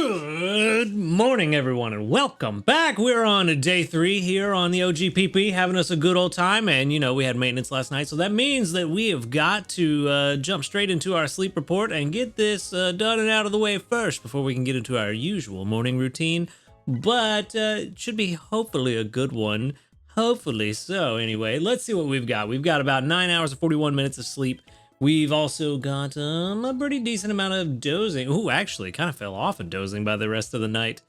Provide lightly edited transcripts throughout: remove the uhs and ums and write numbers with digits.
Good morning, everyone, and welcome back. We're on day 3 here on the OGPP, having us a good old time. And, we had maintenance last night, so that means that we have got to jump straight into our sleep report and get this done and out of the way first before we can get into our usual morning routine. But it should be hopefully a good one. Hopefully so. Anyway, let's see what we've got. We've got about 9 hours and 41 minutes of sleep. We've also got a pretty decent amount of dozing. Ooh, actually, kind of fell off of dozing by the rest of the night.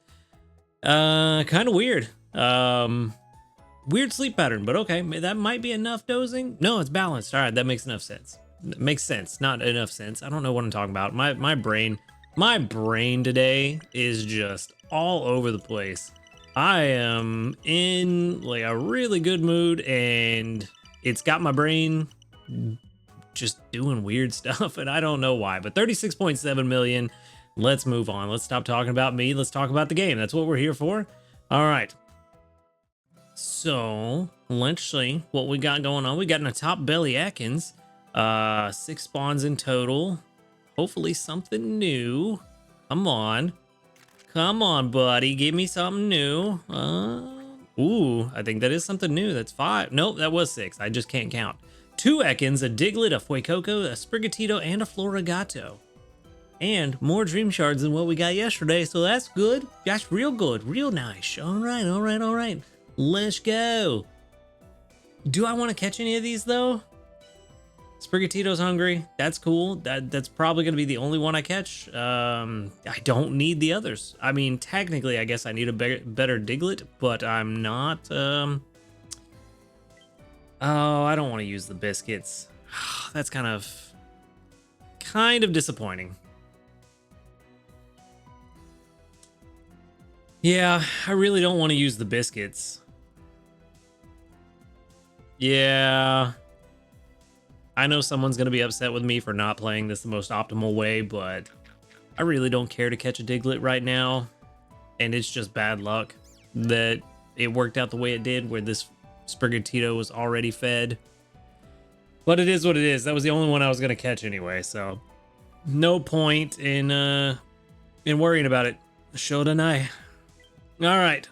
Kind of weird. Weird sleep pattern, but okay, that might be enough dozing. No, it's balanced. All right, that makes enough sense. Makes sense, not enough sense. I don't know what I'm talking about. My brain today is just all over the place. I am in like a really good mood, and it's got my brain just doing weird stuff, and I don't know why. But 36.7 million. Let's move on. Let's stop talking about me. Let's talk about the game. That's what we're here for. All right. So let's see what we got going on. We got in a top belly Ekans. 6 spawns in total. Hopefully something new. Come on. Come on, buddy. Give me something new. Ooh, I think that is something new. That's 5. Nope, that was 6. I just can't count. 2 Ekans, a Diglett, a Fuecoco, a Sprigatito, and a Florigato. And more Dream Shards than what we got yesterday, so that's good. That's real good. Real nice. All right, all right, all right. Let's go. Do I want to catch any of these, though? Sprigatito's hungry. That's cool. That's probably going to be the only one I catch. I don't need the others. I mean, technically, I guess I need a better Diglett, but I'm not... Oh, I don't want to use the biscuits. That's kind of disappointing. Yeah, I really don't want to use the biscuits. Yeah. I know someone's going to be upset with me for not playing this the most optimal way, but I really don't care to catch a Diglett right now. And it's just bad luck that it worked out the way it did, where this Sprigatito was already fed. But it is what it is. That was the only one I was going to catch anyway, so no point in worrying about it. Shodanai. All right.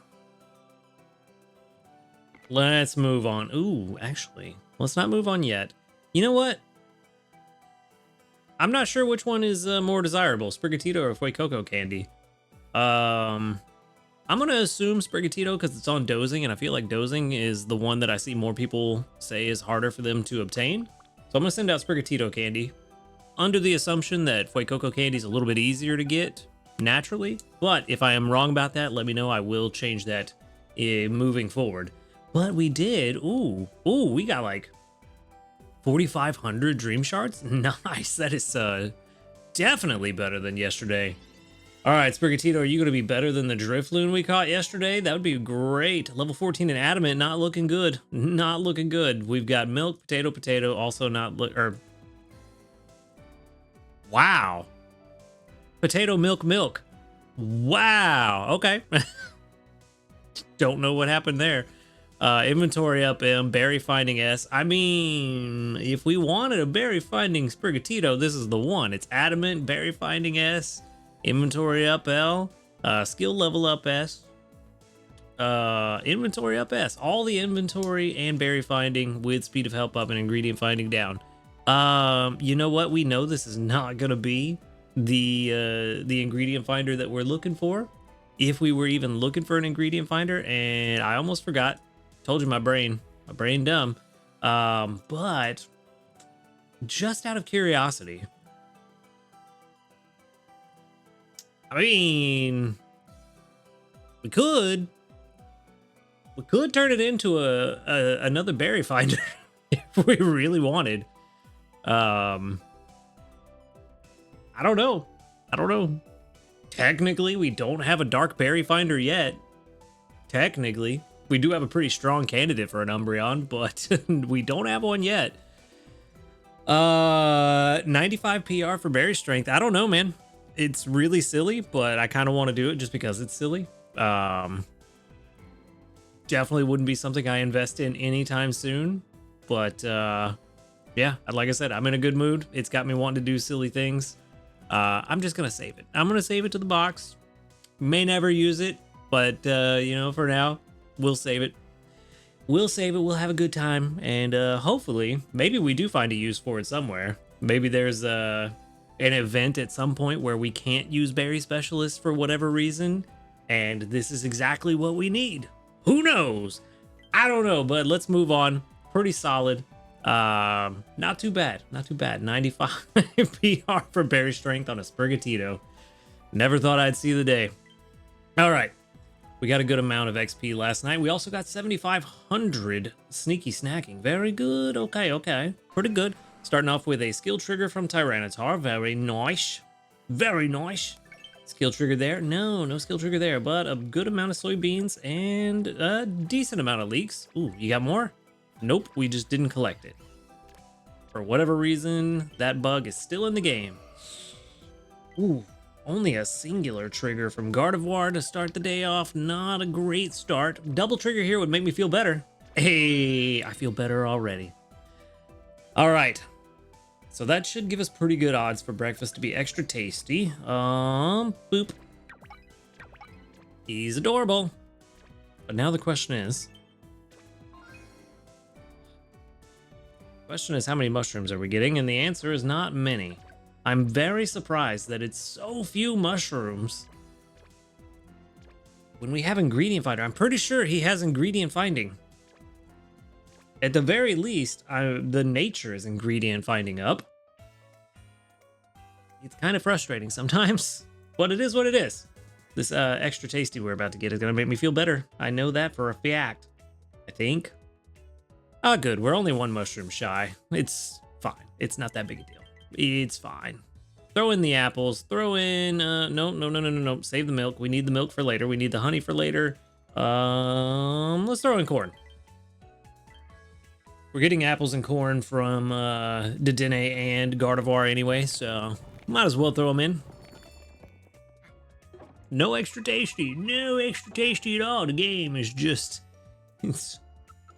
Let's move on. Ooh, actually, let's not move on yet. You know what? I'm not sure which one is more desirable, Sprigatito or Fuecoco candy. I'm going to assume Sprigatito because it's on dozing, and I feel like dozing is the one that I see more people say is harder for them to obtain. So I'm going to send out Sprigatito candy under the assumption that Fuecoco candy is a little bit easier to get naturally. But if I am wrong about that, let me know. I will change that moving forward. But we did. Ooh, we got like 4,500 Dream Shards. Nice. That is definitely better than yesterday. All right, Sprigatito, are you going to be better than the Drifloon we caught yesterday? That would be great. Level 14 in Adamant, not looking good. Not looking good. We've got Milk, Potato, also not wow. Potato, Milk. Wow. Okay. Don't know what happened there. Inventory up M, Berry Finding S. I mean, if we wanted a Berry Finding Sprigatito, this is the one. It's Adamant, Berry Finding S. Inventory up L, skill level up S, inventory up S, all the inventory and berry finding with speed of help up and ingredient finding down. You know what? We know this is not going to be the ingredient finder that we're looking for, if we were even looking for an ingredient finder, and I almost forgot. Told you my brain dumb. But just out of curiosity, I mean, we could turn it into another berry finder if we really wanted. I don't know. Technically, we don't have a dark berry finder yet. Technically, we do have a pretty strong candidate for an Umbreon, but we don't have one yet. 95 PR for berry strength. I don't know, man. It's really silly, but I kind of want to do it just because it's silly. Definitely wouldn't be something I invest in anytime soon. But yeah, like I said, I'm in a good mood. It's got me wanting to do silly things. I'm just going to save it. I'm going to save it to the box. May never use it, but you know, for now, we'll save it. We'll save it. We'll have a good time, and hopefully, maybe we do find a use for it somewhere. Maybe there's an event at some point where we can't use berry specialists for whatever reason, and this is exactly what we need. Who knows? I don't know, but let's move on. Pretty solid. Not too bad. Not too bad. 95 PR for berry strength on a Sprigatito. Never thought I'd see the day. All right. We got a good amount of XP last night. We also got 7,500 sneaky snacking. Very good. Okay, okay. Pretty good. Starting off with a skill trigger from Tyranitar. Very nice. Very nice. Skill trigger there? No skill trigger there, but a good amount of soybeans and a decent amount of leeks. Ooh, you got more? Nope, we just didn't collect it. For whatever reason, that bug is still in the game. Ooh. Only a singular trigger from Gardevoir to start the day off. Not a great start. Double trigger here would make me feel better. Hey, I feel better already. All right. So that should give us pretty good odds for breakfast to be extra tasty. Boop. He's adorable. But now the question is... how many mushrooms are we getting? And the answer is not many. I'm very surprised that it's so few mushrooms when we have ingredient finder. I'm pretty sure he has ingredient finding. At the very least, the nature is ingredient finding up. It's kind of frustrating sometimes, but it is what it is. This extra tasty we're about to get is going to make me feel better. I know that for a fact, I think. Ah, good. We're only one mushroom shy. It's fine. It's not that big a deal. It's fine. Throw in the apples. Throw in... No. Save the milk. We need the milk for later. We need the honey for later. Let's throw in corn. We're getting apples and corn from Dedenne and Gardevoir anyway, so might as well throw them in. No extra tasty. No extra tasty at all. The game is just... It's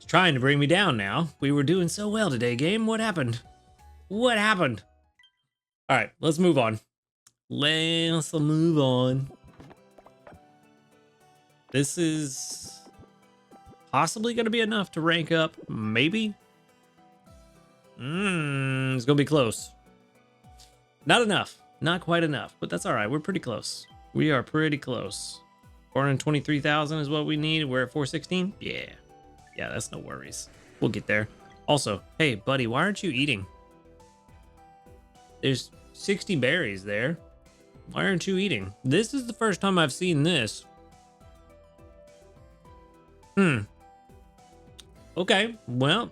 trying to bring me down now. We were doing so well today, game. What happened? What happened? All right, let's move on. Let's move on. This is possibly going to be enough to rank up. Maybe. It's going to be close. Not enough. Not quite enough, but that's all right. We're pretty close. We are pretty close. 423,000 is what we need. We're at 416. Yeah. Yeah, that's no worries. We'll get there. Also, hey, buddy, why aren't you eating? There's 60 berries there. Why aren't you eating? This is the first time I've seen this. Okay, well,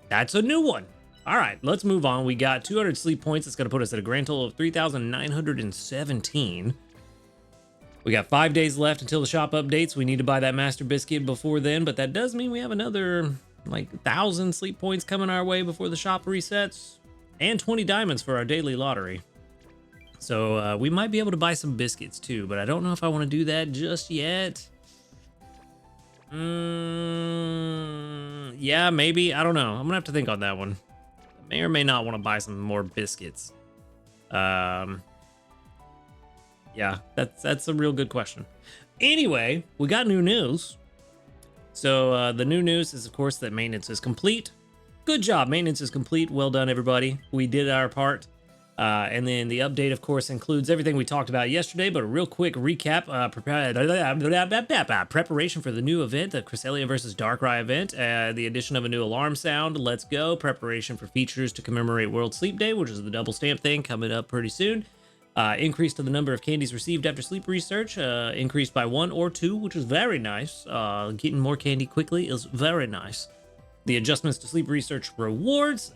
that's a new one. All right, let's move on. We got 200 sleep points. It's going to put us at a grand total of 3,917. We got 5 days left until the shop updates. We need to buy that master biscuit before then, but that does mean we have another like 1,000 sleep points coming our way before the shop resets. And 20 diamonds for our daily lottery. So we might be able to buy some biscuits too, but I don't know if I want to do that just yet. Yeah, maybe. I don't know. I'm going to have to think on that one. I may or may not want to buy some more biscuits. Yeah, that's a real good question. Anyway, we got new news. So the new news is, of course, that maintenance is complete. Good job. Maintenance is complete. Well done, everybody. We did our part. And then the update, of course, includes everything we talked about yesterday, but a real quick recap. Preparation for the new event, the Cresselia versus Darkrai event. The addition of a new alarm sound. Let's go. Preparation for features to commemorate World Sleep Day, which is the double stamp thing coming up pretty soon. Increase to the number of candies received after sleep research. Increased by 1 or 2, which is very nice. Getting more candy quickly is very nice. The adjustments to sleep research rewards.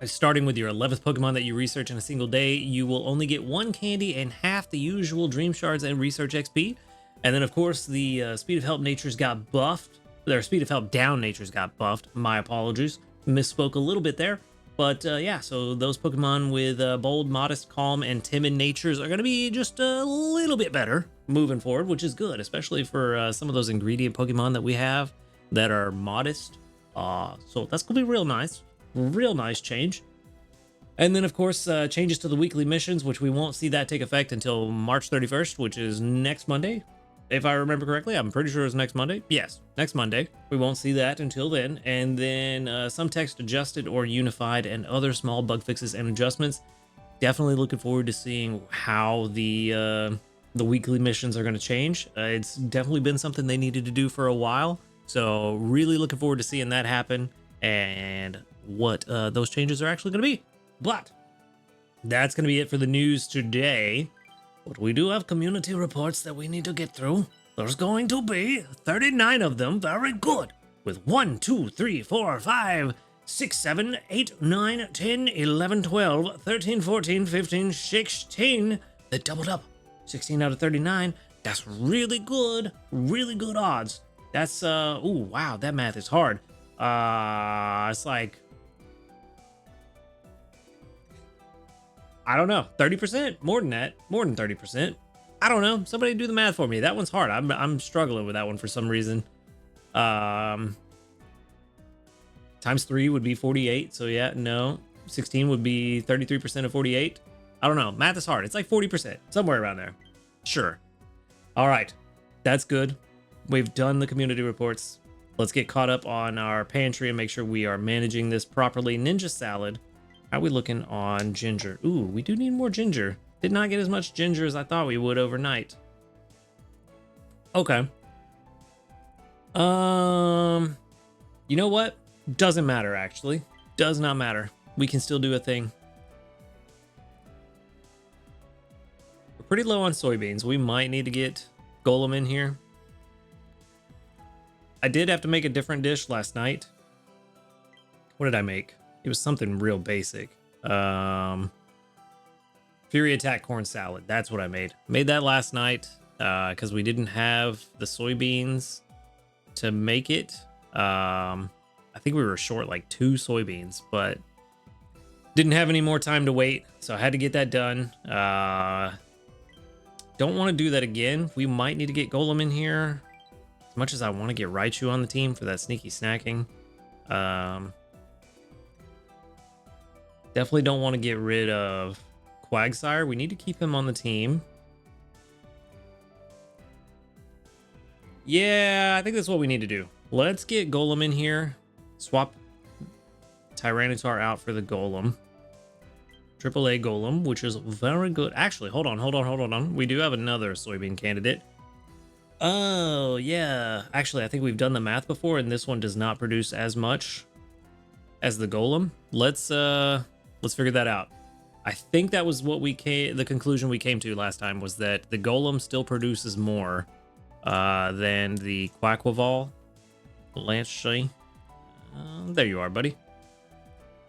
Starting with your 11th Pokemon that you research in a single day, you will only get 1 candy and half the usual Dream Shards and Research XP. And then, of course, the Speed of Help Natures got buffed. Their Speed of Help Down Natures got buffed. My apologies. Misspoke a little bit there. But yeah, so those Pokemon with bold, modest, calm, and timid natures are going to be just a little bit better moving forward, which is good, especially for some of those ingredient Pokemon that we have that are modest. So that's gonna be real nice change. And then, of course, changes to the weekly missions, which we won't see that take effect until March 31st, which is next Monday. If I remember correctly, I'm pretty sure it's next Monday. Yes, next Monday. We won't see that until then. And then some text adjusted or unified and other small bug fixes and adjustments. Definitely looking forward to seeing how the weekly missions are going to change. It's definitely been something they needed to do for a while. So really looking forward to seeing that happen and what those changes are actually going to be. But that's going to be it for the news today. But we do have community reports that we need to get through. There's going to be 39 of them. Very good. With 1, 2, 3, 4, 5, 6, 7, 8, 9, 10, 11, 12, 13, 14, 15, 16. They doubled up. 16 out of 39. That's really good. Really good odds. That's, ooh, wow, that math is hard. It's like, I don't know, 30%, more than that, more than 30%. I don't know. Somebody do the math for me. That one's hard. I'm struggling with that one for some reason. Times 3 would be 48. So yeah, no. 16 would be 33% of 48. I don't know. Math is hard. It's like 40%, somewhere around there. Sure. All right. That's good. We've done the community reports. Let's get caught up on our pantry and make sure we are managing this properly. Ninja salad. How are we looking on ginger? Ooh, we do need more ginger. Did not get as much ginger as I thought we would overnight. Okay. You know what? Doesn't matter, actually. Does not matter. We can still do a thing. We're pretty low on soybeans. We might need to get Golem in here. I did have to make a different dish last night. What did I make? It was something real basic. Fury Attack corn salad. That's what I made. Made that last night because we didn't have the soybeans to make it. I think we were short like 2 soybeans, but didn't have any more time to wait, so I had to get that done. Don't want to do that again. We might need to get Golem in here. As much as I want to get Raichu on the team for that sneaky snacking. Definitely don't want to get rid of Quagsire. We need to keep him on the team. Yeah, I think that's what we need to do. Let's get Golem in here. Swap Tyranitar out for the Golem. AAA Golem, which is very good. Actually, hold on. We do have another soybean candidate. Oh, yeah. Actually, I think we've done the math before, and this one does not produce as much as the Golem. Let's figure that out. I think that was what the conclusion we came to last time was that the Golem still produces more than the Quaquaval. Lanche. There you are, buddy.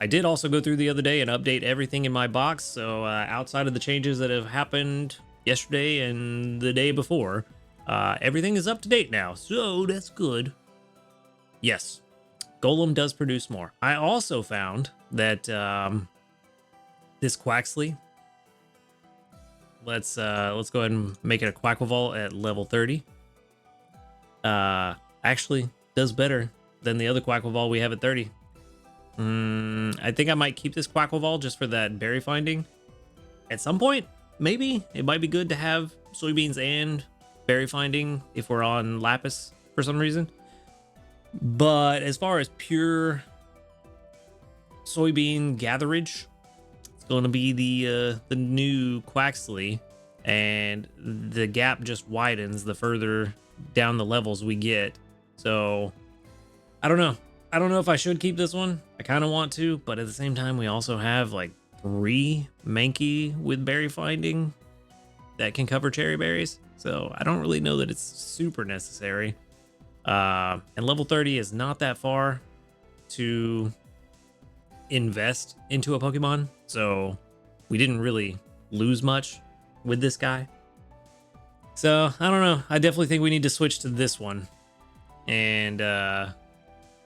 I did also go through the other day and update everything in my box. So outside of the changes that have happened yesterday and the day before, everything is up to date now. So that's good. Yes, Golem does produce more. I also found that this Quaxley, let's go ahead and make it a Quaquaval at level 30. Actually does better than the other Quaquaval we have at 30. I think I might keep this Quaquaval just for that berry finding. At some point, maybe it might be good to have soybeans and berry finding if we're on Lapis for some reason. But as far as pure soybean gatherage, it's going to be the new Quaxley, and the gap just widens the further down the levels we get. So I don't know. I don't know if I should keep this one. I kind of want to, but at the same time, we also have like 3 Mankey with berry finding that can cover cherry berries. So I don't really know that it's super necessary. And level 30 is not that far to invest into a Pokemon. So we didn't really lose much with this guy. So I don't know. I definitely think we need to switch to this one and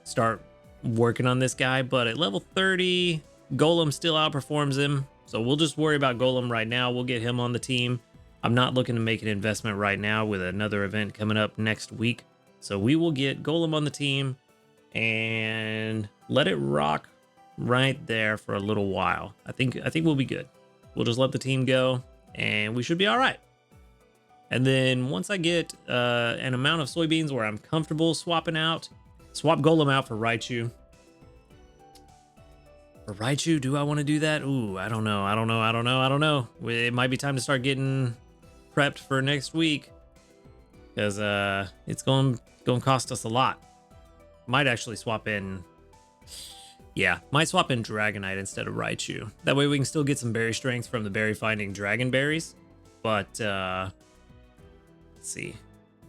start working on this guy. But at level 30, Golem still outperforms him. So we'll just worry about Golem right now. We'll get him on the team. I'm not looking to make an investment right now with another event coming up next week. So we will get Golem on the team and let it rock right there for a little while. I think we'll be good. We'll just let the team go and we should be all right. And then once I get an amount of soybeans where I'm comfortable swapping out, swap Golem out for Raichu. For Raichu, do I want to do that? Ooh, I don't know. It might be time to start getting prepped for next week because it's going to cost us a lot. Might actually swap in. Yeah, might swap in Dragonite instead of Raichu. That way we can still get some berry strength from the berry finding dragon berries. But let's see.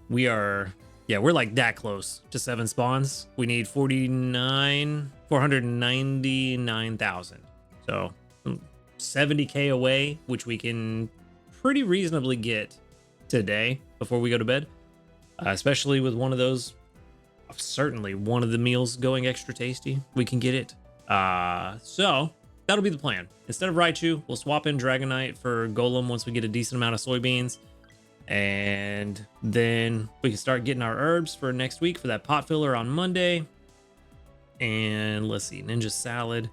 We're like that close to 7 spawns. We need 499,000. So 70k away, which we can pretty reasonably get today before we go to bed. Especially with one of those, certainly one of the meals going extra tasty. We can get it. So that'll be the plan. Instead of Raichu, we'll swap in Dragonite for Golem once we get a decent amount of soybeans. And then we can start getting our herbs for next week for that pot filler on Monday. And let's see, Ninja Salad.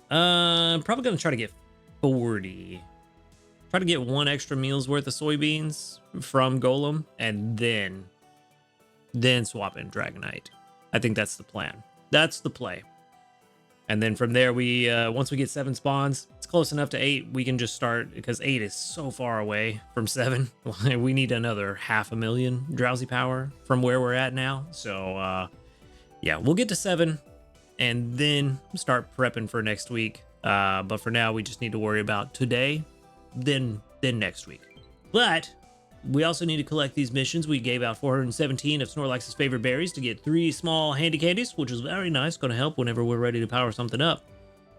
Probably gonna try to get 40. Try to get 1 extra meal's worth of soybeans from Golem, and then swap in Dragonite. I think that's the plan. That's the play. And then from there, we once we get 7 spawns, it's close enough to 8. We can just start because 8 is so far away from 7. We need another 500,000 drowsy power from where we're at now. So yeah, we'll get to 7 and then start prepping for next week. But for now, we just need to worry about today, then next week. But we also need to collect these missions. We gave out 417 of Snorlax's favorite berries to get 3 small handy candies, which is very nice. Going to help whenever we're ready to power something up.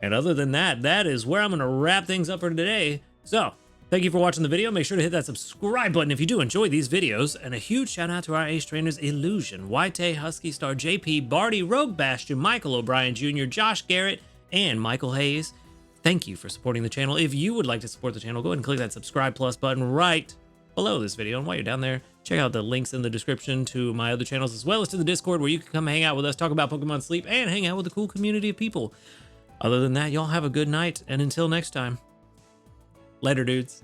And other than that, that is where I'm going to wrap things up for today. So, thank you for watching the video. Make sure to hit that subscribe button if you do enjoy these videos. And a huge shout out to our ace trainers, Illusion, White, Husky Star, JP, Barty, Rogue Bastion, Michael O'Brien Jr., Josh Garrett, and Michael Hayes. Thank you for supporting the channel. If you would like to support the channel, go ahead and click that subscribe plus button right below this video. And while you're down there, check out the links in the description to my other channels, as well as to the Discord, where you can come hang out with us, talk about Pokemon Sleep, and hang out with a cool community of people. Other than that, y'all have a good night, and until next time, later, dudes.